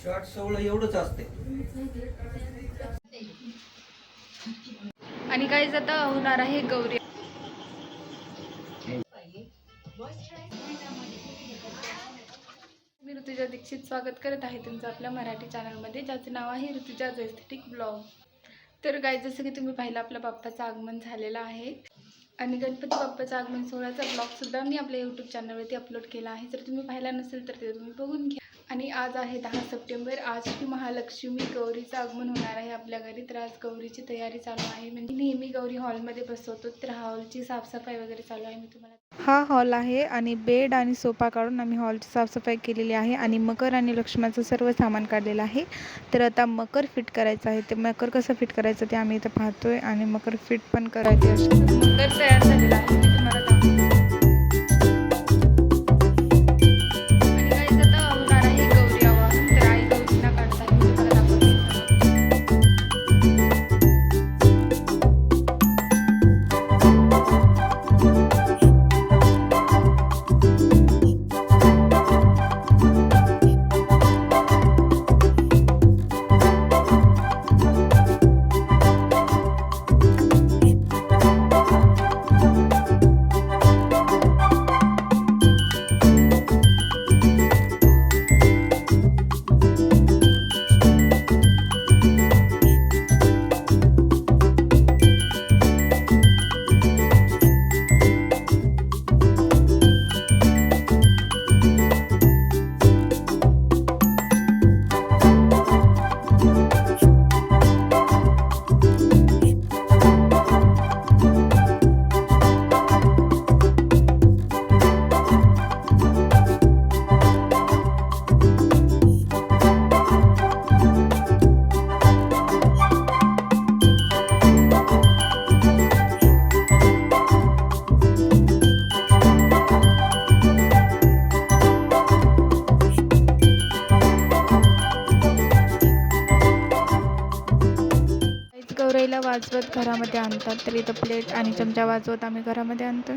Short सवळ एवढंच असते. आणि गाईज आता होणार आहे गौरी. मी ऋतुजा दीक्षित स्वागत करत आहे तुमचं आपल्या मराठी चॅनलमध्ये, ज्याचं नाव आहे ऋतुजाज एस्थेटिक ब्लॉग. तर गाईज जसं की तुम्ही पाहिलं, आपल्या बाप्पाचं आगमन झालेलं आहे आणि गणपती बाप्पाचं आगमन सोहळ्याचा ब्लॉगसुद्धा मी आपल्या यूट्यूब चॅनलवरती अपलोड केला आहे. जर तुम्ही पाहिला नसेल तर ते तुम्ही बघून घ्या. आणि आज आहे 10 सप्टेंबर. आज श्री महालक्ष्मी गौरीचं आगमन होणार आहे आपल्या घरी. तर आज गौरीची तयारी चालू आहे. म्हणजे नेहमी गौरी हॉलमध्ये बसवतो, तर हॉलची साफसफाई वगैरे चालू आहे. मी तुम्हाला हा हॉल आहे आणि बेड आणि सोफा काढून आम्ही हॉलची साफसफाई केलेली आहे आणि मकर आणि लक्ष्मीचं सर्व सामान काढलेलं आहे. तर आता मकर फिट करायचं आहे. ते मकर कसं फिट करायचं ते आम्ही इथं पाहतोय आणि मकर फिट पण करायचे असते. मकर तयार झालेला आहे, मी तुम्हाला दाखवते. गौराईला वाजवत घरामध्ये आणतात, तर इथं प्लेट आणि चमचा वाजवत आम्ही घरामध्ये आणतो.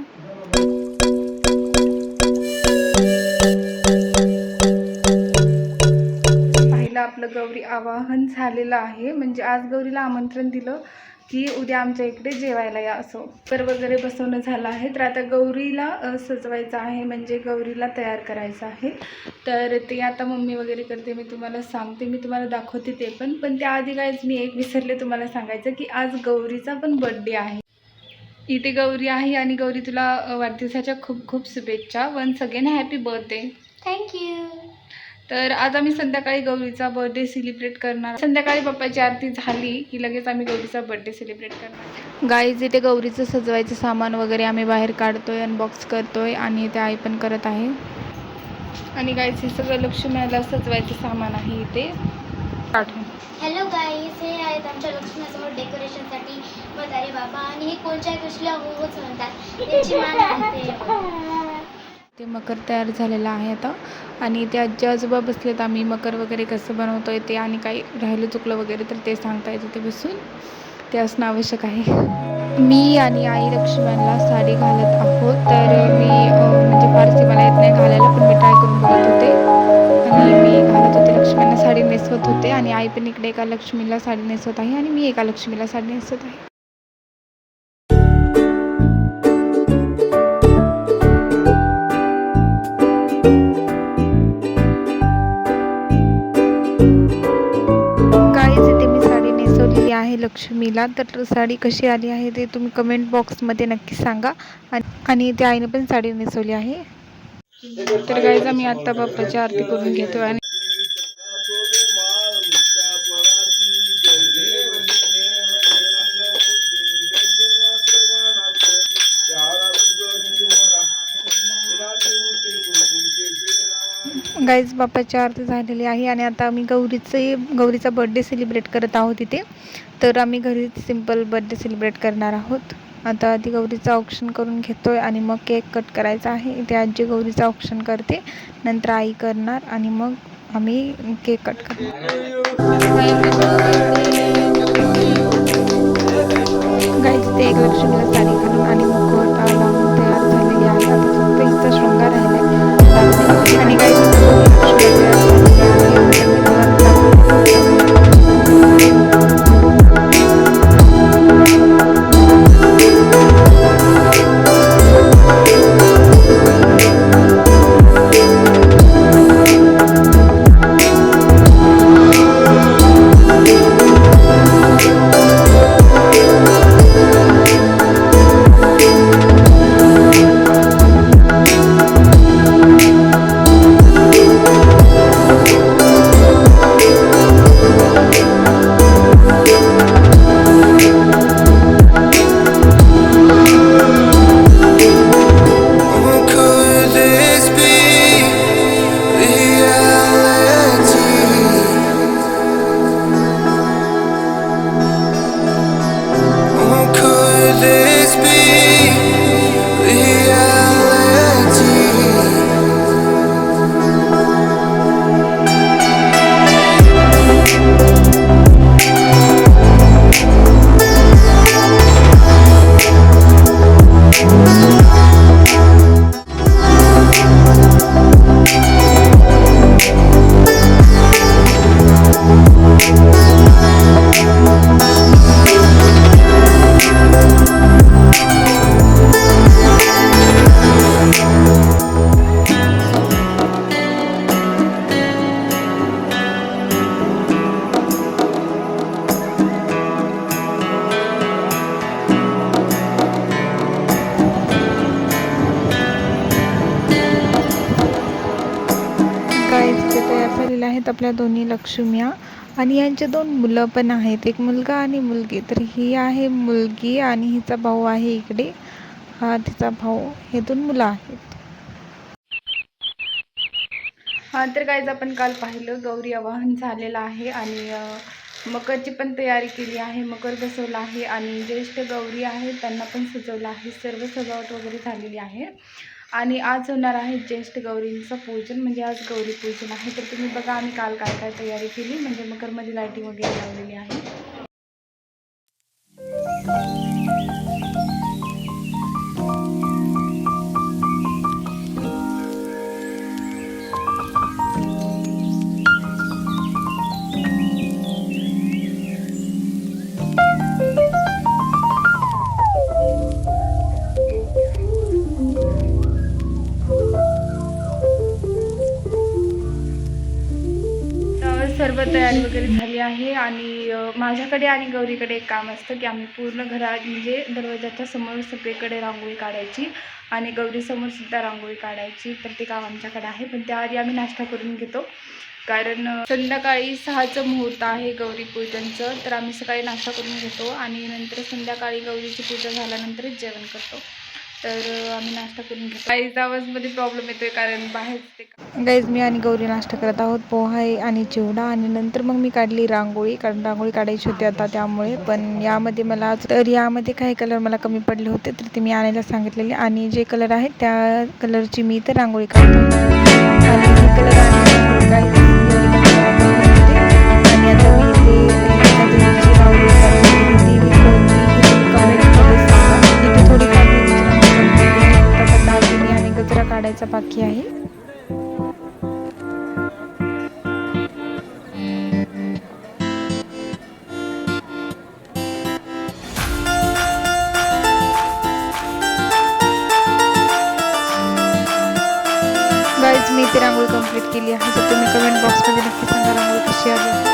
पाहिलं आपलं गौरी आवाहन झालेलं आहे. म्हणजे आज गौरीला आमंत्रण दिलं की उद्या आमच्या इकडे जेवायला या असं. तर वगैरे बसवणं झालं आहे. तर आता गौरीला सजवायचं आहे, म्हणजे गौरीला तयार करायचं आहे. तर ते आता मम्मी वगैरे करते, मी तुम्हाला सांगते, मी तुम्हाला दाखवते ते पण त्याआधी काहीच मी एक विसरले तुम्हाला सांगायचं की आज गौरीचा पण बर्थडे आहे. इथे गौरी आहे आणि गौरी तुला वाढदिवसाच्या खूप खूप शुभेच्छा. Once again happy birthday. Thank you. तर आज आम्ही संध्याकाळी गौरीचा बर्थडे सेलिब्रेट करणार. संध्याकाळी बाप्पाची आरती झाली की लगेच आम्ही गौरीचा बर्थडे सेलिब्रेट करणार. गाईज इथे गौरीचं सजवायचं सामान वगैरे आम्ही बाहेर काढतोय, अनबॉक्स करतोय आणि ते आई पण करत आहे. आणि गाईज हे सगळं लक्ष्मीला सजवायचं सामान आहे इथे. हॅलो गाईज, हे आहेत आमच्या लक्ष्मीसमोर डेकोरेशनसाठी म्हातारे बाबा आणि हे कोणत्या कसल्या होच म्हणतात, त्यांची मान आहे. ते मकर तयार झालेलं आहे आता आणि ते आजी आजोबा बसलेत. आम्ही मकर वगैरे कसं बनवतोय ते आणि काही राहिलं चुकलं वगैरे तर ते सांगता येतं ते बसून, ते असणं आवश्यक आहे. मी आणि आई लक्ष्मणला साडी घालत आहोत. तर मी म्हणजे फारशी मला येत नाही घालायला, पण मी ट्राय करून बघत होते आणि मी घालत होते. लक्ष्मणला साडी नेसवत होते आणि आई पण इकडे एका लक्ष्मीला साडी नेसवत आहे आणि मी एका लक्ष्मीला साडी नेसवत आहे. आहे लक्ष्मीला. तर साडी कशी आली आहे ते तुम्ही कमेंट बॉक्समध्ये नक्की सांगा. आणि त्या आईने पण साडी नेसवली आहे. तर गाईज आम्ही आत्ता बाप्पाची आरती करून घेतो आणि गाईज बाप्पाची आरती झालेली आहे आणि आता आम्ही गौरीचा बर्थडे सेलिब्रेट करत आहोत इथे. तर आम्ही घरी सिम्पल बर्थडे सेलिब्रेट करणार आहोत. आता आधी गौरीचं ऑप्शन करून घेतोय आणि मग केक कट करायचा आहे. इथे आजी गौरीचं ऑप्शन करते, नंतर आई करणार आणि मग आम्ही केक कट करणार. गाईज ते एक लक्ष्मीला साडी घालून आणि मुखवटा लावून तयार झालेली आहे. आता फक्त इथं शृंगार राहिलाय आणि गाईज आपल्या दोन्ही लक्ष्म्या आणि यांचे 2 मुलं पण आहेत, एक मुलगा आणि मुलगी. तर ही आहे मुलगी आणि हिचा भाऊ आहे इकडे, हा तिचा भाऊ. हे 2 मुलं आहेत. हा तर गाईज आपण काल पाहिलं गौरी आवाहन झालेलं आहे आणि मकरची पण तयारी केली आहे, मकर बसवला आहे आणि ज्येष्ठ गौरी आहेत त्यांना पण सजवलं आहे. सर्व सजावट वगैरे झालेली आहे आणि आज होणार आहे ज्येष्ठ गौरींचं पूजन, म्हणजे आज गौरी पूजन आहे. तर तुम्ही बघा आम्ही काल काय काय तयारी केली, म्हणजे मकरमध्ये लाईटिंग वगैरे लावलेली आहे. सर्व तयारी वगैरे झाली आहे आणि माझ्याकडे आणि गौरीकडे एक काम असतं की आम्ही पूर्ण घरात म्हणजे दरवाजाच्या समोर सगळीकडे रांगोळी काढायची आणि गौरीसमोर सुद्धा रांगोळी काढायची. तर ते काम आमच्याकडे आहे, पण त्याआधी आम्ही नाश्ता करून घेतो कारण संध्याकाळी 6चं मुहूर्त आहे गौरी पूजनचं. तर आम्ही सकाळी नाश्ता करून घेतो आणि नंतर संध्याकाळी गौरीची पूजा झाल्यानंतरच जेवण करतो. तर आम्ही नाश्ता करून घेतो. गाईज आवाजमध्ये प्रॉब्लेम येतोय कारण बाहेर गाईज मी आणि गौरी नाश्ता करत आहोत, पोहा आहे आणि चिवडा. आणि नंतर मग मी काढली रांगोळी, कारण रांगोळी काढायची होती आता त्यामुळे. पण यामध्ये मला यामध्ये काही कलर मला कमी पडले होते तर ते मी आणायला सांगितलेले आणि जे कलर आहेत त्या कलरची मी तर रांगोळी काढतो आणि हे कलर आणि आता मी इथे रांगोळी काढली इथे थोडी आणि गजरा काढायचा बाकी आहे. गाईज मी ती रांगोळी कंप्लीट केली आहे, तर तुम्ही कमेंट बॉक्समध्ये नक्की सांगा रांगोळी कशी आली.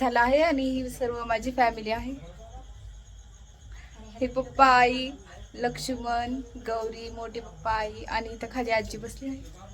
झालं आहे आणि ही सर्व माझी फॅमिली आहे. हे पप्पा, आई, लक्ष्मण, गौरी, मोठे पप्पा, आई आणि इथं खाली आजी बसली आहे.